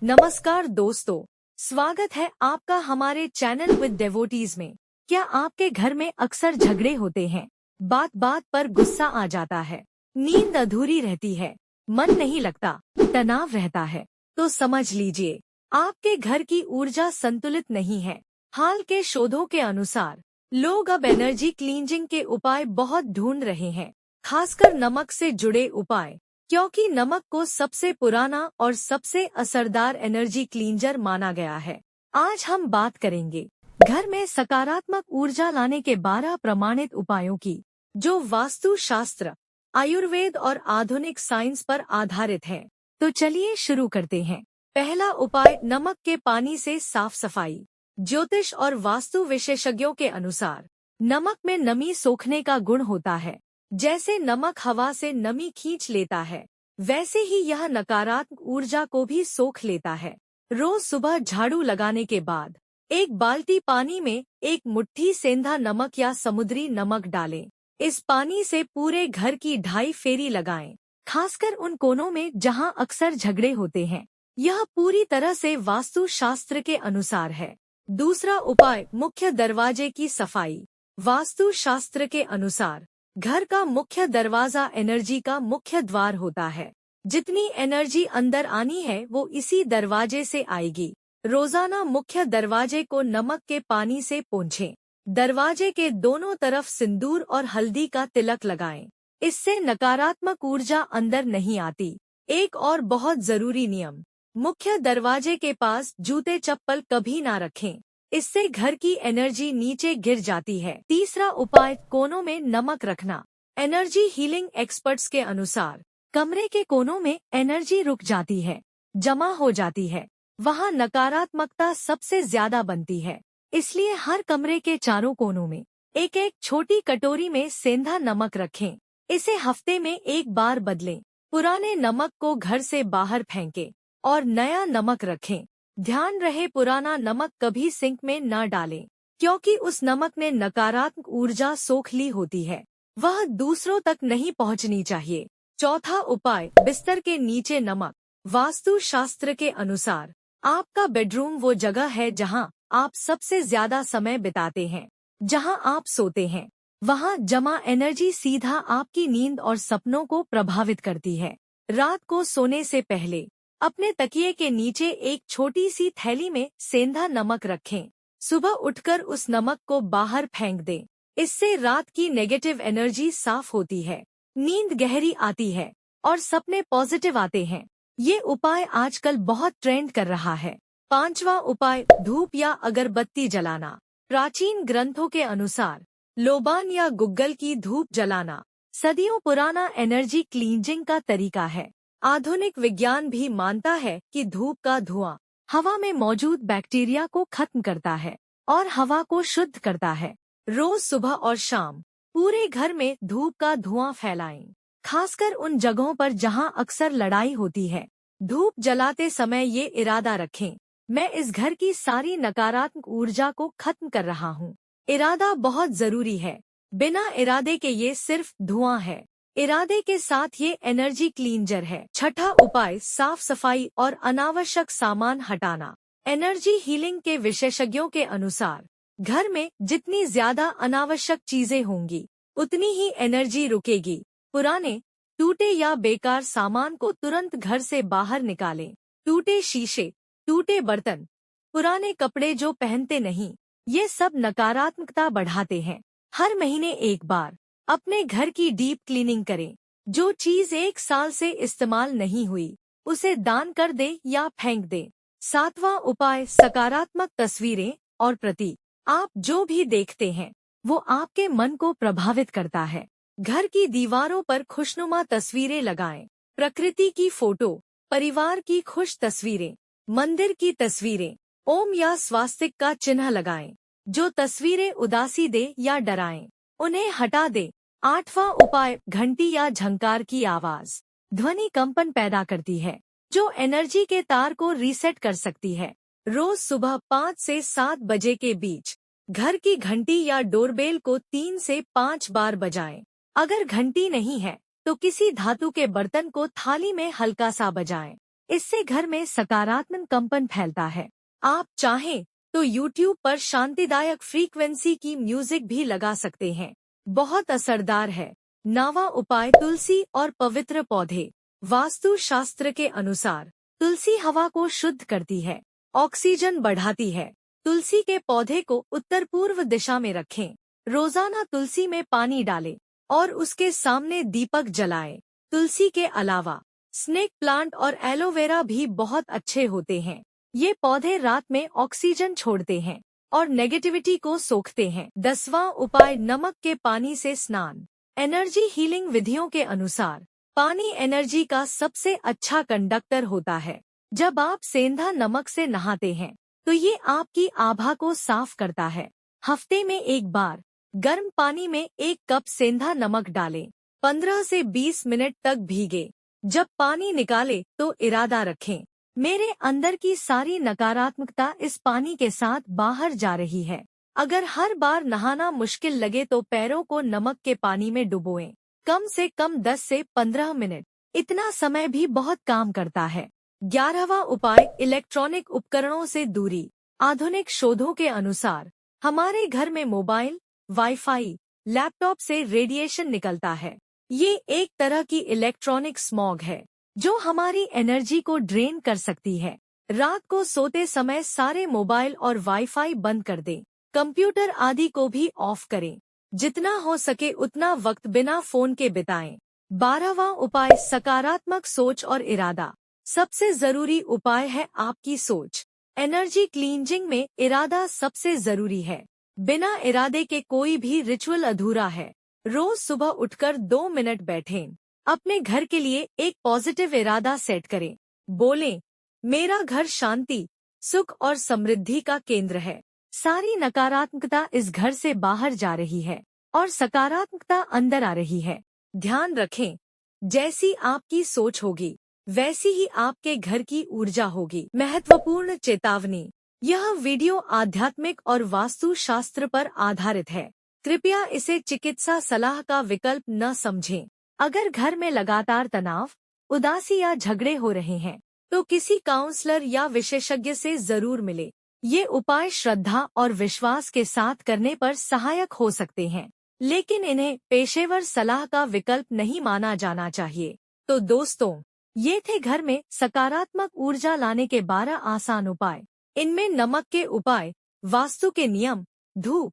नमस्कार दोस्तों, स्वागत है आपका हमारे चैनल विद डेवोटीज में। क्या आपके घर में अक्सर झगड़े होते हैं? बात बात पर गुस्सा आ जाता है, नींद अधूरी रहती है, मन नहीं लगता, तनाव रहता है? तो समझ लीजिए, आपके घर की ऊर्जा संतुलित नहीं है। हाल के शोधों के अनुसार लोग अब एनर्जी क्लींजिंग के उपाय बहुत ढूंढ रहे हैं, खासकर नमक से जुड़े उपाय, क्योंकि नमक को सबसे पुराना और सबसे असरदार एनर्जी क्लींजर माना गया है। आज हम बात करेंगे घर में सकारात्मक ऊर्जा लाने के 12 प्रमाणित उपायों की, जो वास्तु शास्त्र, आयुर्वेद और आधुनिक साइंस पर आधारित हैं। तो चलिए शुरू करते हैं। पहला उपाय, नमक के पानी से साफ सफाई। ज्योतिष और वास्तु विशेषज्ञों के अनुसार नमक में नमी सोखने का गुण होता है। जैसे नमक हवा से नमी खींच लेता है, वैसे ही यह नकारात्मक ऊर्जा को भी सोख लेता है। रोज सुबह झाड़ू लगाने के बाद एक बाल्टी पानी में एक मुट्ठी सेंधा नमक या समुद्री नमक डालें। इस पानी से पूरे घर की 2.5 फेरी लगाएं, खासकर उन कोनों में जहां अक्सर झगड़े होते हैं। यह पूरी तरह से वास्तु शास्त्र के अनुसार है। दूसरा उपाय, मुख्य दरवाजे की सफाई। वास्तु शास्त्र के अनुसार घर का मुख्य दरवाजा एनर्जी का मुख्य द्वार होता है। जितनी एनर्जी अंदर आनी है वो इसी दरवाजे से आएगी। रोजाना मुख्य दरवाजे को नमक के पानी से पोंछें। दरवाजे के दोनों तरफ सिंदूर और हल्दी का तिलक लगाएं। इससे नकारात्मक ऊर्जा अंदर नहीं आती। एक और बहुत जरूरी नियम, मुख्य दरवाजे के पास जूते चप्पल कभी ना रखें, इससे घर की एनर्जी नीचे गिर जाती है। तीसरा उपाय, कोनों में नमक रखना। एनर्जी हीलिंग एक्सपर्ट्स के अनुसार कमरे के कोनों में एनर्जी रुक जाती है, जमा हो जाती है, वहां नकारात्मकता सबसे ज्यादा बनती है। इसलिए हर कमरे के चारों कोनों में एक एक छोटी कटोरी में सेंधा नमक रखें। इसे हफ्ते में एक बार बदलें। पुराने नमक को घर से बाहर फेंकें और नया नमक रखें। ध्यान रहे, पुराना नमक कभी सिंक में न डालें, क्योंकि उस नमक ने नकारात्मक ऊर्जा सोख ली होती है, वह दूसरों तक नहीं पहुंचनी चाहिए। चौथा उपाय, बिस्तर के नीचे नमक। वास्तु शास्त्र के अनुसार आपका बेडरूम वो जगह है जहां आप सबसे ज्यादा समय बिताते हैं, जहां आप सोते हैं। वहां जमा एनर्जी सीधा आपकी नींद और सपनों को प्रभावित करती है। रात को सोने से पहले अपने तकिए के नीचे एक छोटी सी थैली में सेंधा नमक रखें। सुबह उठकर उस नमक को बाहर फेंक दें। इससे रात की नेगेटिव एनर्जी साफ होती है, नींद गहरी आती है और सपने पॉजिटिव आते हैं। ये उपाय आजकल बहुत ट्रेंड कर रहा है। पांचवा उपाय, धूप या अगरबत्ती जलाना। प्राचीन ग्रंथों के अनुसार लोबान या गुग्गल की धूप जलाना सदियों पुराना एनर्जी क्लींजिंग का तरीका है। आधुनिक विज्ञान भी मानता है कि धूप का धुआं हवा में मौजूद बैक्टीरिया को खत्म करता है और हवा को शुद्ध करता है। रोज सुबह और शाम पूरे घर में धूप का धुआं फैलाएं, खासकर उन जगहों पर जहां अक्सर लड़ाई होती है। धूप जलाते समय ये इरादा रखें, मैं इस घर की सारी नकारात्मक ऊर्जा को खत्म कर रहा हूँ। इरादा बहुत जरूरी है, बिना इरादे के ये सिर्फ धुआं है, इरादे के साथ ये एनर्जी क्लींजर है। छठा उपाय, साफ सफाई और अनावश्यक सामान हटाना। एनर्जी हीलिंग के विशेषज्ञों के अनुसार घर में जितनी ज्यादा अनावश्यक चीजें होंगी, उतनी ही एनर्जी रुकेगी। पुराने, टूटे या बेकार सामान को तुरंत घर से बाहर निकालें। टूटे शीशे, टूटे बर्तन, पुराने कपड़े जो पहनते नहीं, ये सब नकारात्मकता बढ़ाते हैं। हर महीने एक बार अपने घर की डीप क्लीनिंग करें। जो चीज 1 साल से इस्तेमाल नहीं हुई, उसे दान कर दे या फेंक दे। सातवां उपाय, सकारात्मक तस्वीरें और प्रतीक। आप जो भी देखते हैं वो आपके मन को प्रभावित करता है। घर की दीवारों पर खुशनुमा तस्वीरें लगाएं। प्रकृति की फोटो, परिवार की खुश तस्वीरें, मंदिर की तस्वीरें, ओम या स्वास्तिक का चिन्ह लगाएं। जो तस्वीरें उदासी दे या डराएं, उन्हें हटा दें। आठवां उपाय, घंटी या झंकार की आवाज ध्वनि कंपन पैदा करती है, जो एनर्जी के तार को रीसेट कर सकती है। रोज सुबह 5 से 7 बजे के बीच घर की घंटी या डोरबेल को 3 से 5 बार बजाएं। अगर घंटी नहीं है तो किसी धातु के बर्तन को थाली में हल्का सा बजाएं। इससे घर में सकारात्मक कंपन फैलता है। आप चाहें तो YouTube पर शांतिदायक फ्रीक्वेंसी की म्यूजिक भी लगा सकते हैं। बहुत असरदार है। 9वां उपाय, तुलसी और पवित्र पौधे। वास्तु शास्त्र के अनुसार तुलसी हवा को शुद्ध करती है, ऑक्सीजन बढ़ाती है। तुलसी के पौधे को उत्तर पूर्व दिशा में रखें। रोजाना तुलसी में पानी डालें और उसके सामने दीपक जलाएं। तुलसी के अलावा स्नेक प्लांट और एलोवेरा भी बहुत अच्छे होते हैं। ये पौधे रात में ऑक्सीजन छोड़ते हैं और नेगेटिविटी को सोखते हैं। 10वां उपाय, नमक के पानी से स्नान। एनर्जी हीलिंग विधियों के अनुसार पानी एनर्जी का सबसे अच्छा कंडक्टर होता है। जब आप सेंधा नमक से नहाते हैं तो ये आपकी आभा को साफ करता है। हफ्ते में एक बार गर्म पानी में 1 कप सेंधा नमक डालें। 15 से 20 मिनट तक भीगे। जब पानी निकाले तो इरादा रखें, मेरे अंदर की सारी नकारात्मकता इस पानी के साथ बाहर जा रही है। अगर हर बार नहाना मुश्किल लगे तो पैरों को नमक के पानी में डुबोएं। कम से कम 10 से 15 मिनट। इतना समय भी बहुत काम करता है। 11वां उपाय, इलेक्ट्रॉनिक उपकरणों से दूरी। आधुनिक शोधों के अनुसार हमारे घर में मोबाइल, वाईफाई, लैपटॉप से रेडिएशन निकलता है। ये एक तरह की इलेक्ट्रॉनिक स्मॉग है जो हमारी एनर्जी को ड्रेन कर सकती है। रात को सोते समय सारे मोबाइल और वाईफाई बंद कर दें। कंप्यूटर आदि को भी ऑफ करें। जितना हो सके उतना वक्त बिना फोन के बिताएं। 12वां उपाय, सकारात्मक सोच और इरादा। सबसे जरूरी उपाय है आपकी सोच। एनर्जी क्लींजिंग में इरादा सबसे जरूरी है। बिना इरादे के कोई भी रिचुअल अधूरा है। रोज सुबह उठकर 2 मिनट बैठें। अपने घर के लिए एक पॉजिटिव इरादा सेट करें। बोलें, मेरा घर शांति, सुख और समृद्धि का केंद्र है। सारी नकारात्मकता इस घर से बाहर जा रही है और सकारात्मकता अंदर आ रही है। ध्यान रखें, जैसी आपकी सोच होगी वैसी ही आपके घर की ऊर्जा होगी। महत्वपूर्ण चेतावनी, यह वीडियो आध्यात्मिक और वास्तु शास्त्र पर आधारित है। कृपया इसे चिकित्सा सलाह का विकल्प न समझें। अगर घर में लगातार तनाव, उदासी या झगड़े हो रहे हैं तो किसी काउंसलर या विशेषज्ञ से जरूर मिले। ये उपाय श्रद्धा और विश्वास के साथ करने पर सहायक हो सकते हैं, लेकिन इन्हें पेशेवर सलाह का विकल्प नहीं माना जाना चाहिए। तो दोस्तों, ये थे घर में सकारात्मक ऊर्जा लाने के 12 आसान उपाय। इनमें नमक के उपाय, वास्तु के नियम, धूप,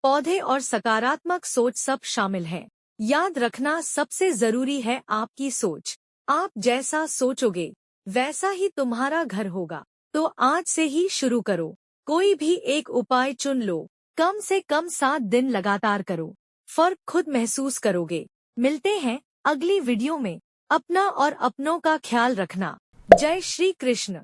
पौधे और सकारात्मक सोच सब शामिल है। याद रखना, सबसे जरूरी है आपकी सोच। आप जैसा सोचोगे वैसा ही तुम्हारा घर होगा। तो आज से ही शुरू करो। कोई भी एक उपाय चुन लो। कम से कम 7 दिन लगातार करो। फर्क खुद महसूस करोगे। मिलते हैं अगली वीडियो में। अपना और अपनों का ख्याल रखना। जय श्री कृष्ण।